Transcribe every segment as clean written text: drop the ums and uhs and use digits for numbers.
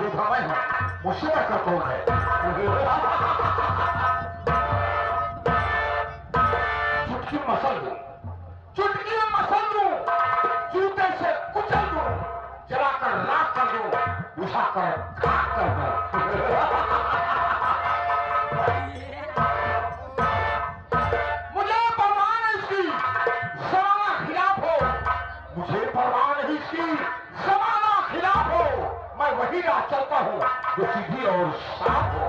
सुविधा मैं हूँ, मुझसे का कौन है? चुटकी मसल दूं, चुटकी में मसल दूं, जूते से कुचल दूं, जलाकर राख कर दूं, उठाकर खाक कर दूं। मुझे परवाह नहीं इसकी जमाना खिलाफ हो, मुझे परवाह नहीं इसकी जमाना खिलाफ हो, मैं वही राह चलता हूँ जो सीधी और साफ हो।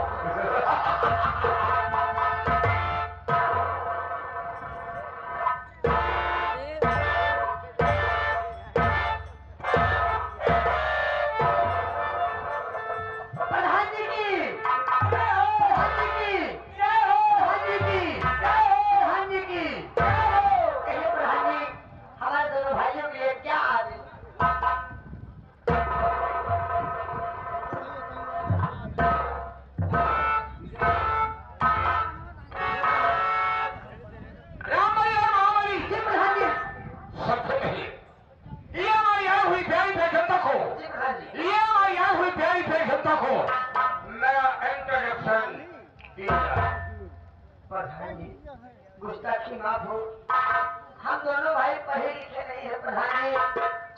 गुस्ताखी माफ हो, हम दोनों भाई पढ़े लिखे नहीं है प्रधान जी,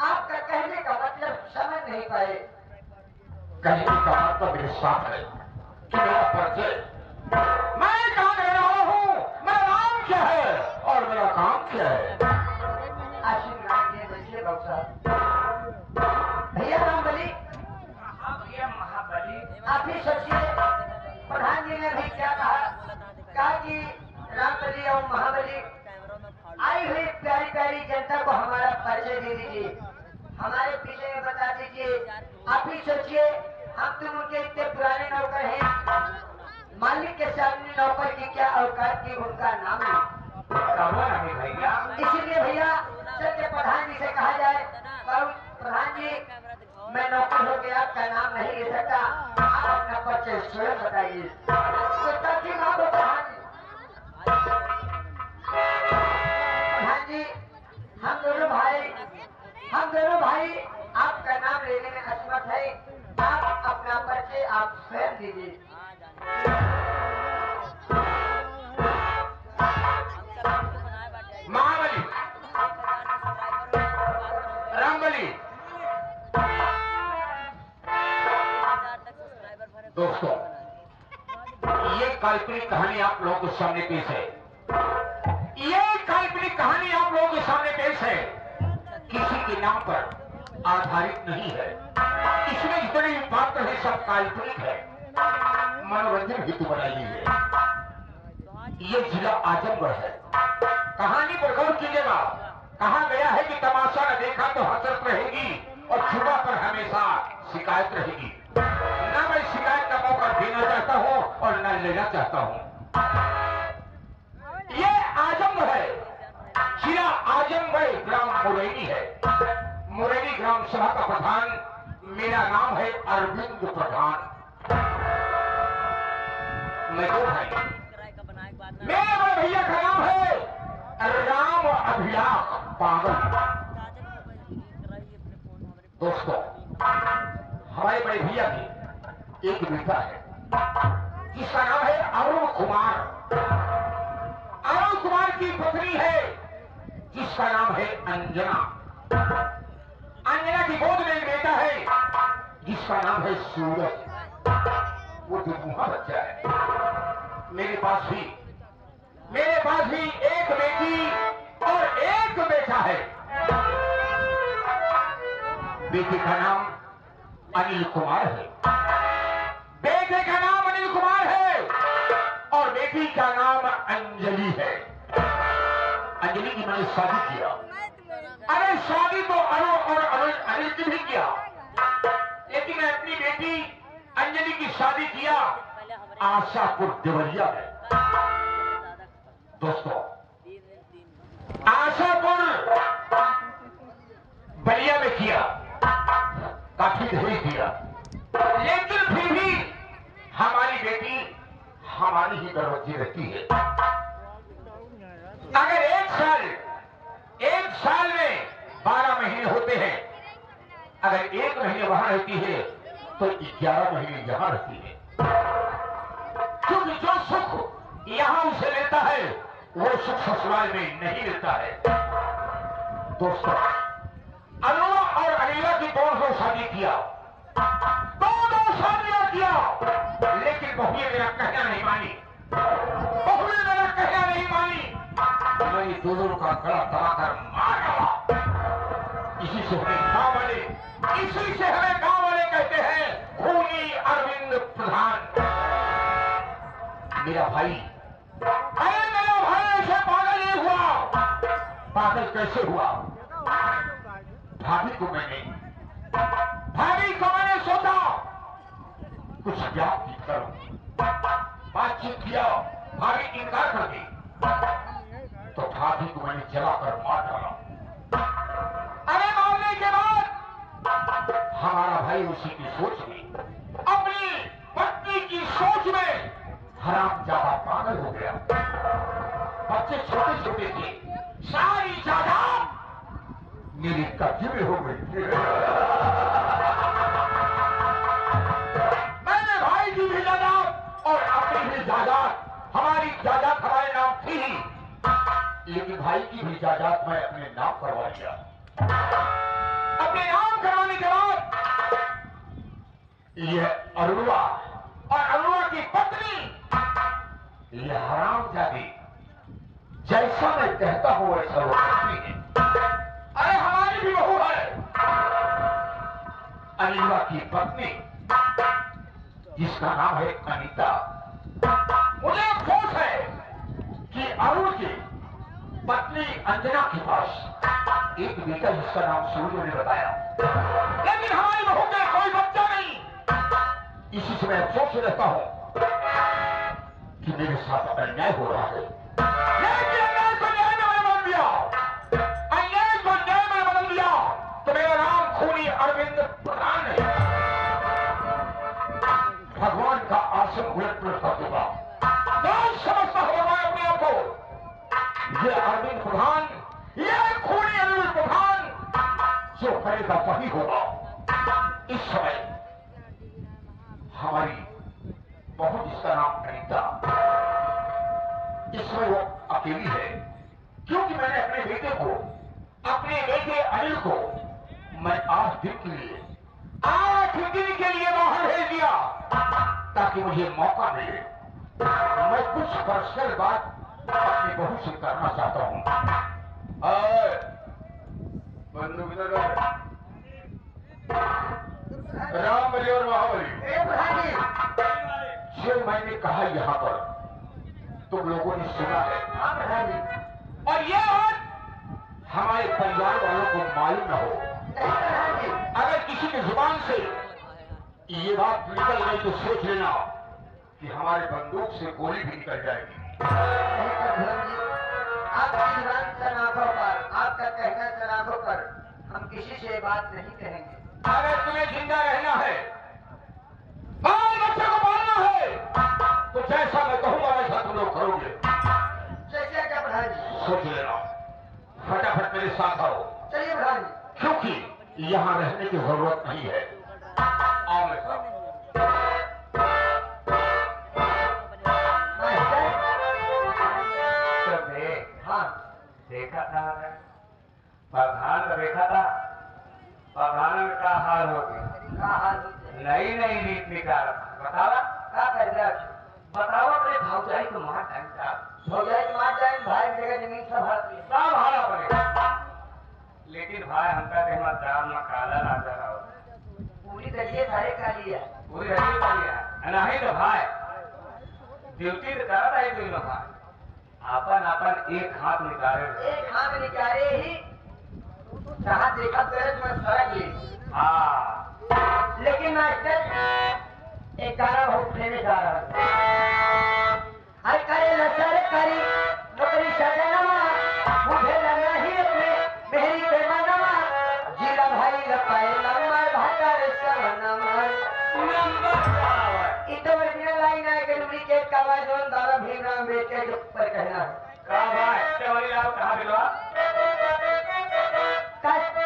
आपका कहने का मतलब समझ नहीं पाए। कहने का मतलब मेरे साथ है कि मेरा परिचय, मैं कहाँ रह रहा हूँ, मेरा नाम क्या है और मेरा काम क्या है? आशीर्वाद दिए बैठिए बाबू साहब। भैया राम बली, हाँ भैया महाबली, आप ही सोचिए प्रधान जी ने भी क्या कहा कि रामबली और महाबली आई हुई प्यारी प्यारी जनता को हमारा परिचय दे दीजिए, हमारे पीछे में बता दीजिए। आप ही सोचिए हम तुम उनके इतने पुराने नौकर हैं, मालिक के सामने नौकर की क्या औकात की उनका नाम नहीं भैया। इसीलिए भैया सत्य प्रधान जी से कहा जाए, प्रधान जी मैं नौकर हो गया, आपका नाम नहीं ले सकता, आप अपना परिचय स्वयं बताइए। तो ताकि माँ को प्रधान जी हम दोनों भाई आपका नाम लेने में असमर्थ है, आप अपना परिचय आप स्वयं दीजिए। महाबली, रामबली, दोस्तों ये काल्पनिक कहानी आप लोगों के सामने पेश है, ये काल्पनिक कहानी आप लोगों के सामने पेश है, किसी के नाम पर आधारित नहीं है, इसमें जितने भी पात्र है सब काल्पनिक है, मनोरंजन हेतु बनाई गई है। ये जिला आजमगढ़ है, कहानी पर गौर कीजिएगा, कहा गया है कि तमाशा न देखा तो हसरत रहेगी और छुपा पर हमेशा शिकायत रहेगी। न मैं शिकायत का मौका देना चाहता हूं और न लेना चाहता हूं। ये आजमगढ़ है, जिला आजमगढ़, ग्राम मुरैनी है, मुरैनी ग्राम सभा का प्रधान मेरा नाम है अरविंद प्रधान। मैं दो भाई, मेरे बड़े भैया का नाम है राम अभिलाष पागल। दोस्तों हमारे बड़े भैया की एक बेटा है जिसका नाम है अरुण कुमार, अरुण कुमार की पत्नी है जिसका नाम है अंजना, अंजना की गोद में एक बेटा है जिसका नाम है सूरज, वो दुमुहा बच्चा है। मेरे पास भी एक बेटी और एक बेटा है। बेटे का नाम अनिल कुमार है, बेटे का नाम अनिल कुमार है और बेटी का नाम अंजलि है। अंजलि की मैंने शादी किया, अरे शादी तो अरुण और अनिल की भी किया, लेकिन मैं अपनी बेटी अंजलि की शादी किया आशापुर देवरिया में। दोस्तों आशापुर बलिया में किया, काफी दहेज दिया, लेकिन फिर भी हमारी बेटी हमारी ही दरवाजे रहती है। अगर एक साल में 12 महीने होते हैं, अगर 1 महीने वहां रहती है तो 11 महीने यहाँ रहती है, क्योंकि जो सुख यहाँ उसे लेता है वो सुख ससुराल में नहीं लेता है। दोस्तों, अरुणा और अनिला की दोनों शादी किया, दोनों शादियां किया, लेकिन बहू ने मेरा कहना नहीं मानी, बहू ने मेरा कहना नहीं मानी। मैंने दोनों का गला दबाकर मार डाला। इसी से हमें गांव वाले कहते हैं खूनी अरविंद प्रधान। मेरा भाई, अरे मेरा भाई ऐसे पागल नहीं हुआ। पागल कैसे हुआ? भाभी को मैंने सोचा कुछ बातचीत करूं, बातचीत किया, भाभी इनकार कर दी, तो भाभी को मैंने जलाकर मार डाला। अरे मारने के बाद हमारा भाई उसी की सोच में, अपनी पत्नी की सोच में हरामजादा पागल हो गया। बच्चे छोटे छोटे थे, सारी जायदाद मेरी कब्जे में हो गई। मैंने भाई की भी जायदाद और अपनी भी जायदाद, हमारी जायदाद हमारे नाम थी ही, लेकिन भाई की भी जायदाद मैं अपने नाम करवा लिया। अपने नाम करवाने के बाद यह अरुणा और अरुणा की पत्नी, यह हरामजादी जैसा मैं कहता हूं वैसा वो करती है। अरे हमारी भी बहू है, अनिला की पत्नी, जिसका नाम है अनीता। मुझे अफसोस है कि अरुण की पत्नी अंजना के पास एक बेटा जिसका नाम सूर्य ने बताया, लेकिन हमारी बहू का कोई बच्चा नहीं। इसी से मैं अफसोस रहता हूं कि मेरे साथ अन्याय हो रहा है, लेकिन अन्याय को न्याय में मैंने बदल दिया, अन्याय को न्याय में बदल दिया, तो मेरा नाम खूनी अरविंद प्रधान है। भगवान का आसन उलट पुलट कर दूंगा। कौन समझता है भगवान अपने आप को? ये अरविंद प्रधान, ये खूनी अरविंद प्रधान जो करेगा वही होगा। इस समय हमारी बहू, जिसका नाम अनीता, इसमें वो अकेली है, क्योंकि मैंने अपने बेटे अनिल को मैं 8 दिन के लिए बाहर भेज दिया, ताकि मुझे मौका मिले। मैं कुछ पर्सनल बात अपनी बहू से करना चाहता हूं। बंदूक इधर राम बली और महाबली, जो मैंने कहा यहाँ पर तुम लोगों ने सुना है, और ये बात हमारे परिवार वालों को मालूम न हो। अगर किसी की जुबान से ये बात निकल गई तो सोच लेना कि हमारे बंदूक से गोली भी निकल जाएगी। आपकी जुबान सनाखों पर, आपका कहना सनाखों पर हम किसी से बात नहीं कहेंगे। अगर तुम्हें जिंदा रहना है, बाल बच्चे को पालना है, तो जैसा मैं कहूंगा वैसा तुम लोग करोगे। जैसे क्या प्रधान जी? सोच लेना, फटाफट मेरे साथ आओ। चलिए प्रधान जी। क्योंकि यहाँ रहने की जरूरत नहीं है। आओ मेरे साथ। हाँ, देखा था प्रधान को देखा था, प्रधान का हाल हो गया, नई नई रीत निकाल बतावा क्या कर बताओ अपने भावजाई को मार डालता, भौजाई को मार जाए, भाई जगह जमीन सब सब हारा पड़ेगा, लेकिन भाई हमका कहना दाल में काला ना जरा पूरी तरीके सारे का लिया, पूरी हरी पड़ी है नहीं तो भाई ड्यूटी तो करता है तुम लोग भाई, अपन एक हाथ निकाले, एक हाथ निकाले ही जहाँ देखा तेरे में सड़क ली। हाँ, लेकिन मास्टर एक गाना बहुत फेमस आ रहा है, अरे करे लसर करी नौकरी सजनवा, मुझे लगा ही अपने मेहरी पे मनवा, जिला भाई लपाए नंबर भाटर सवनमा, इतो ओरिजिनल लाइन है कि डुप्लीकेट का आवाज दोन दादा भीमराव अम्बेडकर के ऊपर कहना है। कहाँ भाई चवरी राव कहाँ बिलवा?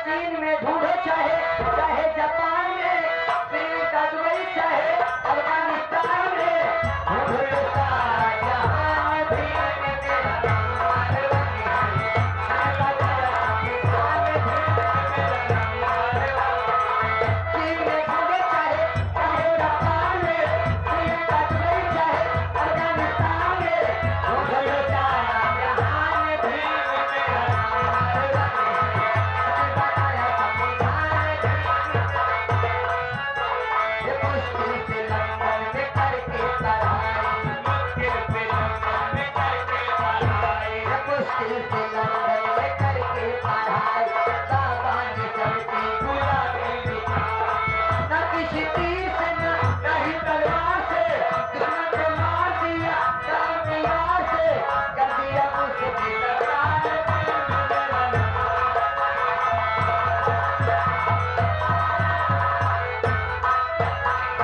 चीन में ढूंढो चाहे चाहे जापान में, श्रीलंका दुबई सावन चलती गुलाबी न किसी तीर से न ही तलवार से दुश्मन को मार दिया राम की वार से कर दिया मुझसे